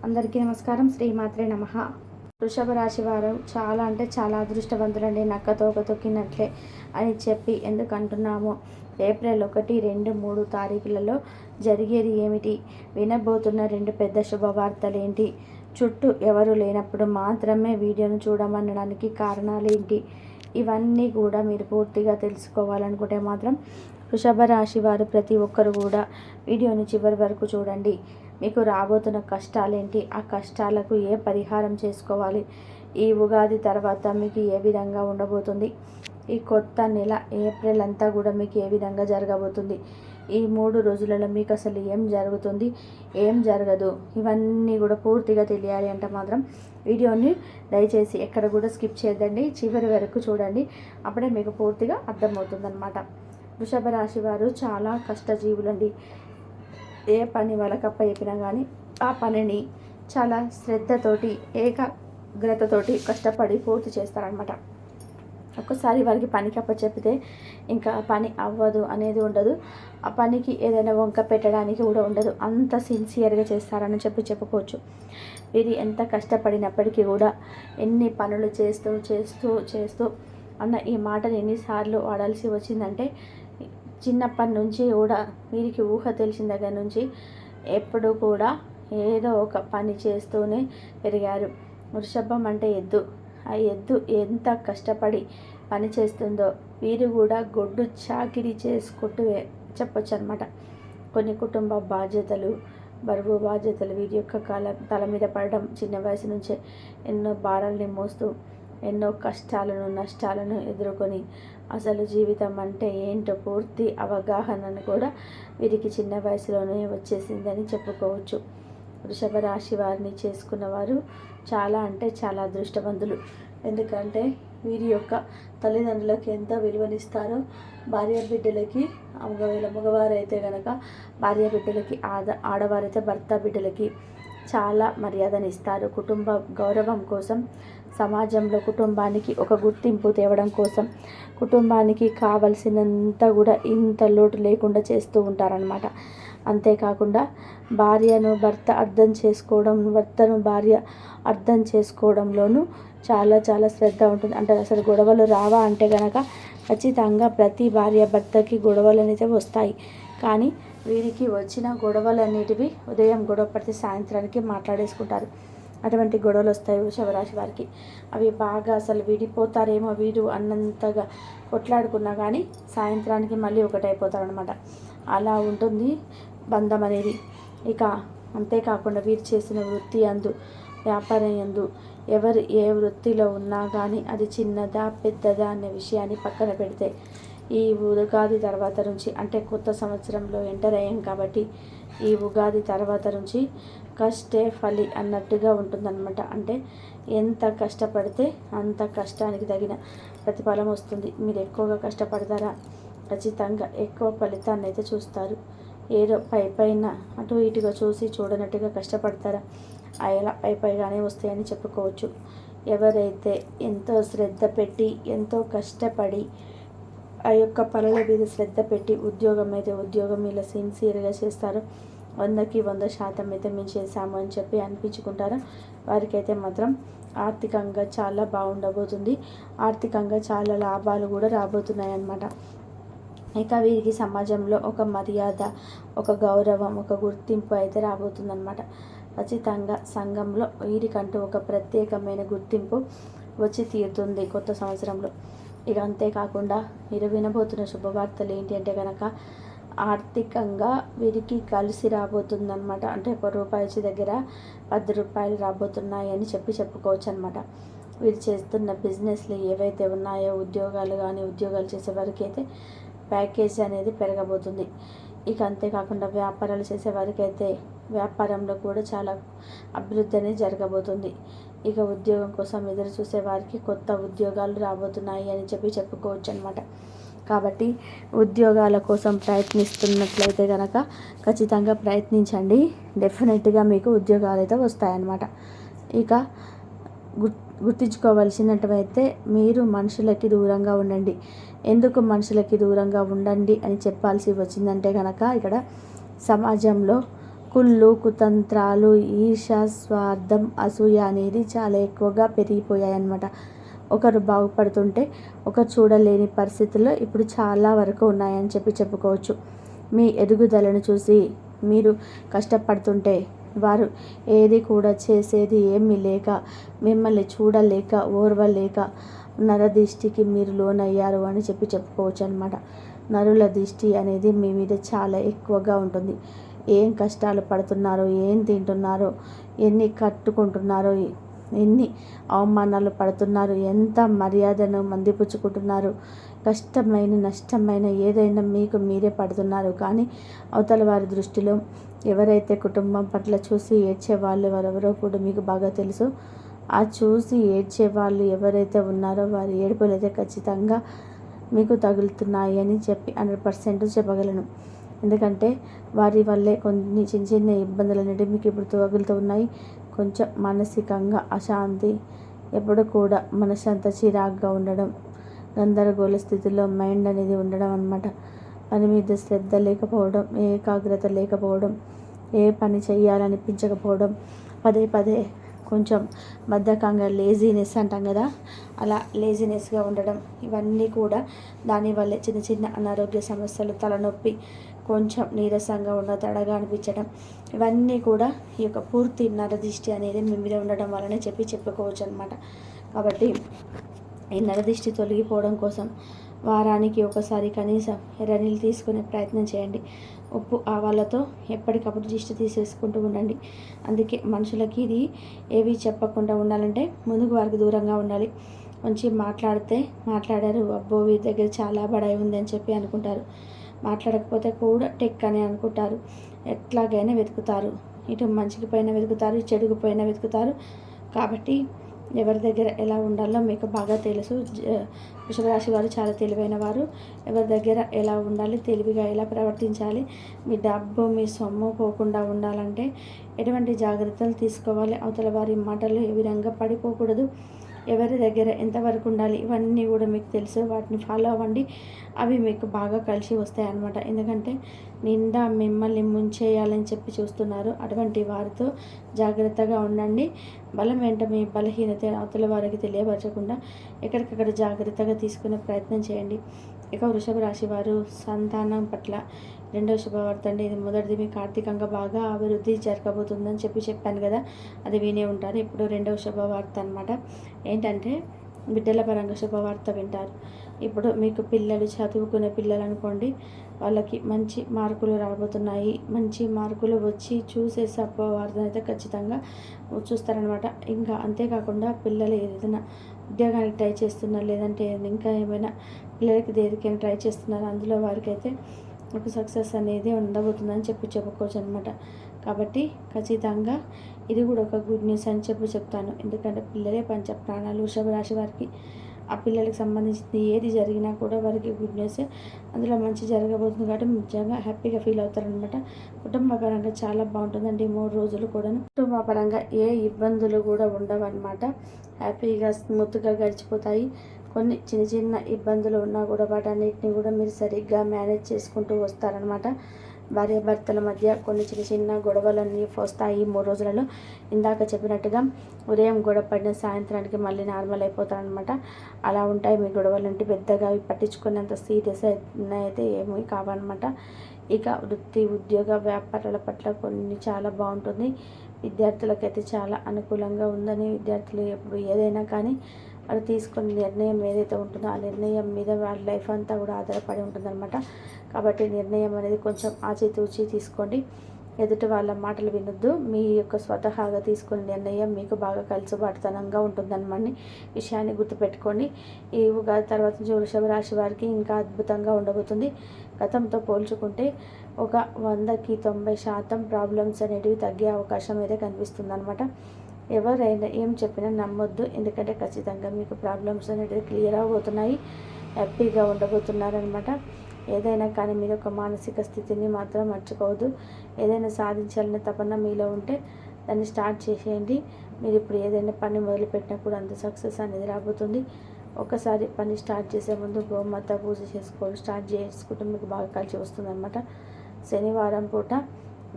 అందరికీ నమస్కారం. శ్రీమాత్రే నమః. వృషభ రాశి వారు చాలా అంటే చాలా అదృష్టవంతులండి. నక్కతోక తొక్కినట్లే అని చెప్పి ఎందుకు అంటున్నాము? ఏప్రిల్ 1, 2, 3 తారీఖులలో జరిగేది ఏమిటి? వినబోతున్న 2 పెద్ద శుభవార్తలేంటి? చుట్టూ ఎవరు లేనప్పుడు మాత్రమే వీడియోను చూడమనడానికి కారణాలేంటి? ఇవన్నీ కూడా మీరు పూర్తిగా తెలుసుకోవాలనుకుంటే మాత్రం వృషభ రాశి వారు ప్రతి ఒక్కరు కూడా వీడియోని చివరి వరకు చూడండి. మీకు రాబోతున్న కష్టాలేంటి, ఆ కష్టాలకు ఏ పరిహారం చేసుకోవాలి, ఈ ఉగాది తర్వాత మీకు ఏ విధంగా ఉండబోతుంది, ఈ కొత్త నెల ఏప్రిల్ అంతా కూడా మీకు ఏ విధంగా జరగబోతుంది, ఈ 3 రోజులలో మీకు అసలు ఏం జరుగుతుంది, ఏం జరగదు, ఇవన్నీ కూడా పూర్తిగా తెలియాలి అంటే మాత్రం వీడియోని దయచేసి ఎక్కడ కూడా స్కిప్ చేయద్దండి, చివరి వరకు చూడండి. అప్పుడే మీకు పూర్తిగా అర్థమవుతుందన్నమాట. వృషభ రాశి వారు చాలా కష్టజీవులండి. ఏ పని వాళ్ళకి అప్పచెప్పినా కానీ ఆ పనిని చాలా శ్రద్ధతోటి ఏకాగ్రతతోటి కష్టపడి పూర్తి చేస్తారనమాట. ఒక్కసారి వారికి పనికి అప్పచెప్పితే ఇంకా పని అవ్వదు అనేది ఉండదు. ఆ పనికి ఏదైనా వంక పెట్టడానికి కూడా ఉండదు. అంత సిన్సియర్గా చేస్తారని చెప్పుకోవచ్చు. వీరు ఎంత కష్టపడినప్పటికీ కూడా ఎన్ని పనులు చేస్తూ చేస్తూ చేస్తూ అన్న ఈ మాటను ఎన్నిసార్లు వాడాల్సి వచ్చిందంటే, చిన్నప్పటి నుంచి కూడా వీరికి ఊహ తెలిసిన దగ్గర నుంచి ఎప్పుడు కూడా ఏదో ఒక పని చేస్తూనే పెరిగారు. వృషభం అంటే ఎద్దు. ఆ ఎద్దు ఎంత కష్టపడి పని చేస్తుందో వీరు కూడా గొడ్డు చాకిరీ చేసుకుంటూ చెప్పొచ్చు అనమాట. కొన్ని కుటుంబ బాధ్యతలు, బరువు బాధ్యతలు వీరి యొక్క తల మీద పడడం, చిన్న వయసు నుంచే ఎన్నో భారాల్ని మోస్తూ ఎన్నో కష్టాలను నష్టాలను ఎదుర్కొని అసలు జీవితం అంటే ఏంటో పూర్తి అవగాహనను కూడా వీరికి చిన్న వయసులోనే వచ్చేసిందని చెప్పుకోవచ్చు. వృషభ రాశి వారిని చేసుకున్న వారు చాలా అంటే చాలా అదృష్టవంతులు. ఎందుకంటే వీరి యొక్క తల్లిదండ్రులకు ఎంత విలువనిస్తారో, భార్య బిడ్డలకి, ఒకవేళ మగవారైతే కనుక భార్య బిడ్డలకి, ఆడవారైతే భర్త బిడ్డలకి చాలా మర్యాదనిస్తారు. కుటుంబ గౌరవం కోసం, సమాజంలో కుటుంబానికి ఒక గుర్తింపు తేవడం కోసం, కుటుంబానికి కావలసినంత కూడా ఇంత లోటు లేకుండా చేస్తూ ఉంటారనమాట. అంతేకాకుండా భార్యను భర్త అర్థం చేసుకోవడం, భర్తను భార్య అర్థం చేసుకోవడంలోనూ చాలా చాలా శ్రద్ధ ఉంటుంది. అంటే అసలు గొడవలు రావా అంటే కనుక ఖచ్చితంగా ప్రతి భార్య భర్తకి గొడవలు అనేది వస్తాయి. కానీ వీరికి వచ్చిన గొడవలన్నిటివి ఉదయం గొడవ పడితే సాయంత్రానికి మాట్లాడేసుకుంటారు. అటువంటి గొడవలు వస్తాయి వృషభ రాశి వారికి. అవి బాగా అసలు విడిపోతారేమో వీరు అన్నంతగా కొట్లాడుకున్నా కానీ సాయంత్రానికి మళ్ళీ ఒకటైపోతారనమాట. అలా ఉంటుంది బంధం అనేది. ఇక అంతేకాకుండా వీరు చేసిన వృత్తి యందు, వ్యాపారం యందు ఎవరు ఏ వృత్తిలో ఉన్నా కానీ అది చిన్నదా పెద్దదా అనే విషయాన్ని పక్కన పెడితే, ఈ ఉగాది తర్వాత నుంచి అంటే కొత్త సంవత్సరంలో ఎంటర్ అయ్యాం కాబట్టి ఈ ఉగాది తర్వాత నుంచి కష్టే ఫలి అన్నట్టుగా ఉంటుందన్నమాట. అంటే ఎంత కష్టపడితే అంత కష్టానికి తగిన ప్రతిఫలం వస్తుంది. మీరు ఎక్కువగా కష్టపడతారా, ఖచ్చితంగా ఎక్కువ ఫలితాన్ని అయితే చూస్తారు. ఏదో పైన అటు ఇటుగా చూసి చూడనట్టుగా కష్టపడతారా, అలా పైగానే వస్తాయని చెప్పుకోవచ్చు. ఎవరైతే ఎంతో శ్రద్ధ పెట్టి ఎంతో కష్టపడి ఆ యొక్క పనుల మీద శ్రద్ధ పెట్టి ఉద్యోగం ఇలా సిన్సియర్గా చేస్తారో, 100కి 100% అయితే మేము చేశాము అని చెప్పి అనిపించుకుంటారో వారికైతే మాత్రం ఆర్థికంగా చాలా బాగుండబోతుంది. ఆర్థికంగా చాలా లాభాలు కూడా రాబోతున్నాయి అన్నమాట. ఇక వీరికి సమాజంలో ఒక మర్యాద, ఒక గౌరవం, ఒక గుర్తింపు అయితే రాబోతుందన్నమాట. ఖచ్చితంగా సంఘంలో వీరికంటూ ఒక ప్రత్యేకమైన గుర్తింపు వచ్చి తీరుతుంది కొత్త సంవత్సరంలో. ఇక అంతేకాకుండా మీరు వినబోతున్న శుభవార్తలు ఏంటి అంటే కనుక ఆర్థికంగా వీరికి కలిసి రాబోతుందన్నమాట. అంటే ₹1 దగ్గర ₹10 రాబోతున్నాయి అని చెప్పుకోవచ్చు అనమాట. వీరు చేస్తున్న బిజినెస్లు ఏవైతే ఉన్నాయో, ఉద్యోగాలు చేసే వారికి అయితే ప్యాకేజ్ అనేది పెరగబోతుంది. ఇక అంతేకాకుండా వ్యాపారాలు చేసే వారికి అయితే వ్యాపారంలో కూడా చాలా అభివృద్ధి అనేది జరగబోతుంది. ఇక ఉద్యోగం కోసం ఎదురు చూసే వారికి కొత్త ఉద్యోగాలు రాబోతున్నాయి అని చెప్పుకోవచ్చు అనమాట. కాబట్టి ఉద్యోగాల కోసం ప్రయత్నిస్తున్నట్లయితే కనుక ఖచ్చితంగా ప్రయత్నించండి. డెఫినెట్గా మీకు ఉద్యోగాలు అయితే వస్తాయన్నమాట. ఇక గుర్తించుకోవలసినటువంటి మీరు మనుషులకి దూరంగా ఉండండి. ఎందుకు మనుషులకి దూరంగా ఉండండి అని చెప్పాల్సి వచ్చిందంటే కనుక ఇక్కడ సమాజంలో కుళ్ళు, కుతంత్రాలు, ఈర్ష, స్వార్థం, అసూయ అనేది చాలా ఎక్కువగా పెరిగిపోయాయన్నమాట. ఒకరు బాగుపడుతుంటే ఒకరు చూడలేని పరిస్థితుల్లో ఇప్పుడు చాలా వరకు ఉన్నాయని చెప్పుకోవచ్చు. మీ ఎదుగుదలను చూసి మీరు కష్టపడుతుంటే వారు ఏది కూడా చేసేది ఏమీ లేక, మిమ్మల్ని చూడలేక, ఓర్వలేక నరదిష్టికి మీరు లోనయ్యారు అని చెప్పుకోవచ్చు అనమాట. నరుల దిష్టి అనేది మీ మీద చాలా ఎక్కువగా ఉంటుంది. ఏం కష్టాలు పడుతున్నారో, ఏం తింటున్నారో, ఎన్ని కట్టుకుంటున్నారో, ఎన్ని అవమానాలు పడుతున్నారు, ఎంత మర్యాదను మందిపుచ్చుకుంటున్నారు, కష్టమైన నష్టమైన ఏదైనా మీకు మీరే పడుతున్నారు. కానీ అవతల వారి దృష్టిలో ఎవరైతే కుటుంబం పట్ల చూసి ఏడ్చే వాళ్ళు ఎవరెవరో కూడా మీకు బాగా తెలుసు. ఆ చూసి ఏడ్చే వాళ్ళు ఎవరైతే ఉన్నారో వారి ఏడుపులు అయితే ఖచ్చితంగా మీకు తగులుతున్నాయి అని 100% చెప్పగలను. ఎందుకంటే వారి వల్లే కొన్ని చిన్న చిన్న ఇబ్బందులు అనేవి మీకు ఇప్పుడు తగులుతూ ఉన్నాయి. కొంచెం మానసికంగా అశాంతి, ఎప్పుడు కూడా మనసంతా చిరాగ్గా ఉండడం, గందరగోళ స్థితిలో మైండ్ అనేది ఉండడం అన్నమాట. పని మీద శ్రద్ధ లేకపోవడం, ఏకాగ్రత లేకపోవడం, ఏ పని చేయాలనిపించకపోవడం, పదే పదే కొంచెం బద్ధకంగా లేజీనెస్ అంటాం కదా, అలా లేజీనెస్గా ఉండడం, ఇవన్నీ కూడా దానివల్లే చిన్న చిన్న అనారోగ్య సమస్యలు, తలనొప్పి, కొంచెం నీరసంగా ఉన్న తడగా అనిపించడం, ఇవన్నీ కూడా ఈ యొక్క పూర్తి నరదిష్టి అనేది మీ మీద ఉండడం వల్లనే చెప్పుకోవచ్చు అనమాట. కాబట్టి ఈ నరదిష్టి తొలగిపోవడం కోసం వారానికి ఒకసారి కనీసం ఎర్రనీళ్ళు తీసుకునే ప్రయత్నం చేయండి. ఉప్పు ఆవాలతో ఎప్పటికప్పుడు దిష్టి తీసేసుకుంటూ ఉండండి. అందుకే మనుషులకి ఇది ఏవి చెప్పకుండా ఉండాలంటే ముందుకు వారికి దూరంగా ఉండాలి. మంచి మాట్లాడారు, అబ్బో వీరి దగ్గర చాలా బడాయి ఉంది అని అనుకుంటారు. మాట్లాడకపోతే కూడా టెక్ అని అనుకుంటారు. ఎట్లాగైనా వెతుకుతారు. ఇటు మంచికి పైన వెతుకుతారు, చెడుకు పైన వెతుకుతారు. కాబట్టి ఎవరి దగ్గర ఎలా ఉండాలో మీకు బాగా తెలుసు. వృషభ రాశి వారు చాలా తెలివైన వారు. ఎవరి దగ్గర ఎలా ఉండాలి, తెలివిగా ఎలా ప్రవర్తించాలి, మీ డబ్బు మీ సొమ్ము పోకుండా ఉండాలంటే ఎటువంటి జాగ్రత్తలు తీసుకోవాలి, అవతల వారి మాటలు ఏ విధంగా పడిపోకూడదు, ఎవరి దగ్గర ఎంతవరకు ఉండాలి, ఇవన్నీ కూడా మీకు తెలుసు. వాటిని ఫాలో అవ్వండి. అవి మీకు బాగా కలిసి వస్తాయి అన్నమాట. ఎందుకంటే నిండా మిమ్మల్ని ముంచేయాలని చూస్తున్నారు. అటువంటి వారితో జాగ్రత్తగా ఉండండి. బలం ఏంటో మీ బలహీనత అవతల వారికి తెలియపరచకుండా ఎక్కడికక్కడ జాగ్రత్తగా తీసుకునే ప్రయత్నం చేయండి. ఇక వృషభ రాశి వారు సంతానం పట్ల రెండవ శుభవార్త అండి. ఇది మొదటిది మీకు ఆర్థికంగా బాగా అభివృద్ధి జరగబోతుందని చెప్పాను కదా, అది వినే ఉంటారు. ఇప్పుడు రెండవ శుభవార్త అనమాట. ఏంటంటే బిడ్డల పరంగా శుభవార్త వింటారు. ఇప్పుడు మీకు పిల్లలు చదువుకునే పిల్లలు అనుకోండి, వాళ్ళకి మంచి మార్కులు రాబోతున్నాయి. మంచి మార్కులు వచ్చి చూసే శుభవార్త అయితే ఖచ్చితంగా చూస్తారనమాట. ఇంకా అంతేకాకుండా పిల్లలు ఏదైనా ఉద్యోగానికి ట్రై చేస్తున్నారు, లేదంటే ఇంకా ఏమైనా పిల్లలకి దేనికైనా ట్రై చేస్తున్నారు, అందులో వారికైతే ఒక సక్సెస్ అనేది ఉండబోతుందని చెప్పుకోవచ్చు అనమాట. కాబట్టి ఖచ్చితంగా ఇది కూడా ఒక గుడ్ న్యూస్ అని చెప్తాను. ఎందుకంటే పిల్లలే పంచ ప్రాణాలు. వృషభ రాశి వారికి ఆ పిల్లలకి సంబంధించింది ఏది జరిగినా కూడా వారికి గుడ్ న్యూసే. అందులో మంచి జరగబోతుంది కాబట్టి నిజంగా హ్యాపీగా ఫీల్ అవుతారనమాట. కుటుంబ పరంగా చాలా బాగుంటుందండి 3 రోజులు కూడా. కుటుంబ పరంగా ఏ ఇబ్బందులు కూడా ఉండవు అనమాట. హ్యాపీగా స్మూత్గా గడిచిపోతాయి. కొన్ని చిన్న చిన్న ఇబ్బందులు ఉన్నా కూడా వాటన్నిటిని కూడా మీరు సరిగ్గా మేనేజ్ చేసుకుంటూ వస్తారనమాట. భార్యాభర్తల మధ్య కొన్ని చిన్న చిన్న గొడవలన్నీ వస్తాయి 3 రోజులలో. ఇందాక చెప్పినట్టుగా ఉదయం గొడవ పడిన సాయంత్రానికి మళ్ళీ నార్మల్ అయిపోతారనమాట. అలా ఉంటాయి మీ గొడవలంటే. పెద్దగా పట్టించుకునేంత సీరియస్ అయితే ఏమీ కావన్నమాట. ఇక వృత్తి, ఉద్యోగ, వ్యాపారాల పట్ల కొన్ని చాలా బాగుంటుంది. విద్యార్థులకైతే చాలా అనుకూలంగా ఉందని, విద్యార్థులు ఎప్పుడు ఏదైనా కానీ వాళ్ళు తీసుకున్న నిర్ణయం ఏదైతే ఉంటుందో ఆ నిర్ణయం మీద వాళ్ళ లైఫ్ అంతా కూడా ఆధారపడి ఉంటుందన్నమాట. కాబట్టి నిర్ణయం అనేది కొంచెం ఆచితూచి తీసుకోండి. ఎదుటి వాళ్ళ మాటలు వినొద్దు. మీ యొక్క స్వతహాగా తీసుకునే నిర్ణయం మీకు బాగా కలుసుబాటుతనంగా ఉంటుందన్నమాట. విషయాన్ని గుర్తుపెట్టుకోండి. ఈ ఉగాది తర్వాత నుంచి వృషభ రాశి వారికి ఇంకా అద్భుతంగా ఉండబోతుంది. గతంతో పోల్చుకుంటే ఒక 100కి 90% ప్రాబ్లమ్స్ అనేటివి తగ్గే అవకాశం అయితే కనిపిస్తుంది అనమాట. ఎవరైనా ఏం చెప్పినా నమ్మొద్దు. ఎందుకంటే ఖచ్చితంగా మీకు ప్రాబ్లమ్స్ అనేటివి క్లియర్ అవబోతున్నాయి. హ్యాపీగా ఉండబోతున్నారనమాట. ఏదైనా కానీ మీరు ఒక మానసిక స్థితిని మాత్రం మర్చిపోవద్దు. ఏదైనా సాధించాలనే తపన మీలో ఉంటే దాన్ని స్టార్ట్ చేసేయండి. మీరు ఇప్పుడు ఏదైనా పని మొదలుపెట్టినప్పుడు అంత సక్సెస్ అనేది రాబోతుంది. ఒకసారి పని స్టార్ట్ చేసే ముందు గోమాత పూజ స్టార్ట్ చేసుకుంటే మీకు బాగా కలిసి వస్తుందన్నమాట. శనివారం పూట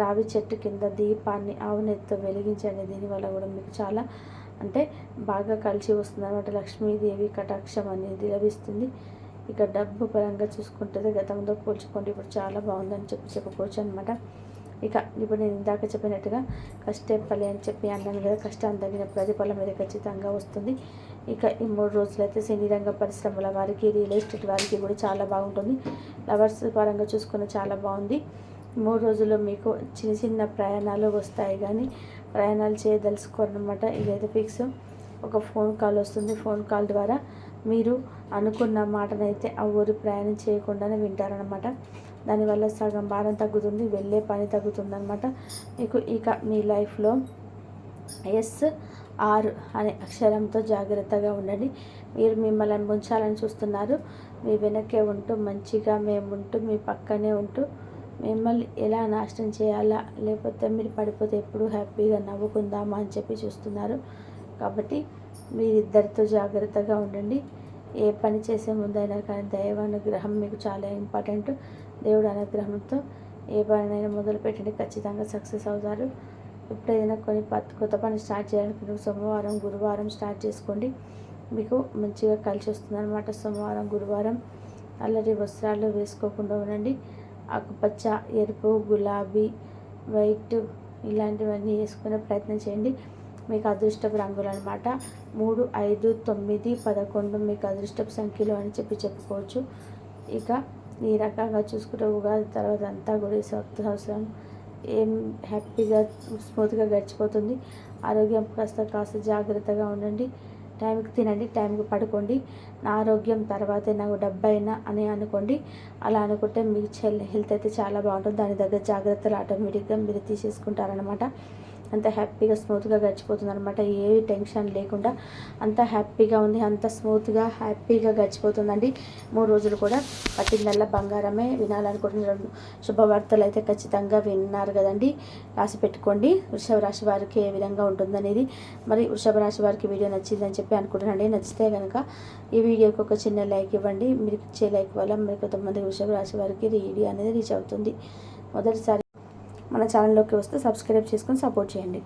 రావి చెట్టు కింద దీపాన్ని ఆవు నెత్తితో వెలిగించండి. దీనివల్ల కూడా మీకు చాలా అంటే బాగా కలిసి వస్తుంది అన్నమాట. లక్ష్మీదేవి కటాక్షం అనేది లభిస్తుంది. ఇక డబ్బు పరంగా చూసుకుంటే గతంతో పోల్చుకోండి ఇప్పుడు చాలా బాగుందని చెప్పుకోవచ్చు అనమాట. ఇక ఇప్పుడు నేను ఇందాక చెప్పినట్టుగా కష్టే ఫలి అని చెప్పి అన్నాను కదా, కష్టాన్ని తగిన ప్రతిఫలం మీద ఖచ్చితంగా వస్తుంది. ఇక ఈ 3 రోజులైతే సినీ రంగ పరిశ్రమల వారికి, రియల్ ఎస్టేట్ వారికి కూడా చాలా బాగుంటుంది. లవర్స్ పరంగా చూసుకున్న చాలా బాగుంది. 3 రోజుల్లో మీకు చిన్న చిన్న ప్రయాణాలు వస్తాయి, కానీ ప్రయాణాలు చేయదలుచుకోరనమాట. ఇదైతే ఫిక్స్. ఒక ఫోన్ కాల్ వస్తుంది. ఫోన్ కాల్ ద్వారా మీరు అనుకున్న మాటనైతే ఆ ఊరు ప్రయాణం చేయకుండానే వింటారనమాట. దానివల్ల సగం భారం తగ్గుతుంది, వెళ్ళే పని తగ్గుతుంది అనమాట. మీకు ఇక మీ లైఫ్లో SR అనే అక్షరంతో జాగ్రత్తగా ఉండండి. మీరు మిమ్మల్ని ముంచాలని చూస్తున్నారు. మీ వెనకే ఉంటూ మంచిగా మేముంటూ మీ పక్కనే ఉంటూ మిమ్మల్ని ఎలా నాశనం చేయాలా, లేకపోతే మీరు పడిపోతే ఎప్పుడు హ్యాపీగా నవ్వుకుందామా అని చెప్పి చూస్తున్నారు. కాబట్టి మీరిద్దరితో జాగ్రత్తగా ఉండండి. ఏ పని చేసే ముందైనా కానీ దైవానుగ్రహం మీకు చాలా ఇంపార్టెంట్. దేవుడు అనుగ్రహంతో ఏ పనైనా మొదలుపెట్టండి, ఖచ్చితంగా సక్సెస్ అవుతారు. ఇప్పుడు ఏదైనా కొత్త పని స్టార్ట్ చేయాలనుకుంటే సోమవారం, గురువారం స్టార్ట్ చేసుకోండి. మీకు మంచిగా కలిసి వస్తుంది అనమాట. సోమవారం, గురువారం నల్లటి వస్త్రాలు వేసుకోకుండా ఉండండి. ఆకుపచ్చ, ఎరుపు, గులాబీ, వైట్ ఇలాంటివన్నీ వేసుకునే ప్రయత్నం చేయండి. మీకు అదృష్టపు రంగులు అనమాట 3, 5, 9, 11 మీకు అదృష్టపు సంఖ్యలు అని చెప్పుకోవచ్చు. ఇక ఈ రకంగా చూసుకుంటే ఉగాది తర్వాత అంతా కూడా ఈ సంవత్సరం ఏం హ్యాపీగా స్మూత్గా గడిచిపోతుంది. ఆరోగ్యం కాస్త జాగ్రత్తగా ఉండండి. టైంకి తినండి, టైంకి పడుకోండి. నా ఆరోగ్యం తర్వాతే నాకు డబ్బైనా అని అనుకోండి. అలా అనుకుంటే మీకు హెల్త్ అయితే చాలా బాగుంటుంది. దాని దగ్గర జాగ్రత్తలు ఆటోమేటిక్గా మీరు తీసేసుకుంటారనమాట. అంత హ్యాపీగా స్మూత్గా గడిచిపోతుంది అనమాట. ఏ టెన్షన్ లేకుండా అంత హ్యాపీగా ఉంది, అంత స్మూత్గా హ్యాపీగా గడిచిపోతుందండి. 3 రోజులు కూడా పట్టిందల్లా బంగారమే. వినాలనుకుంటున్న శుభవార్తలు అయితే ఖచ్చితంగా విన్నారు కదండి. రాసి పెట్టుకోండి. వృషభ రాశి వారికి ఏ విధంగా ఉంటుందనేది. మరి వృషభ రాశి వారికి వీడియో నచ్చిందని చెప్పి అనుకుంటున్నానండి. నచ్చితే కనుక ఈ వీడియోకి ఒక చిన్న లైక్ ఇవ్వండి. మీరు ఇచ్చే లైక్ వల్ల మరి కొంతమంది వృషభ రాశి వారికి వీడియో అనేది రీచ్ అవుతుంది. మొదటిసారి మన ఛానల్లోకి వస్తే సబ్స్క్రైబ్ చేసుకొని సపోర్ట్ చేయండి.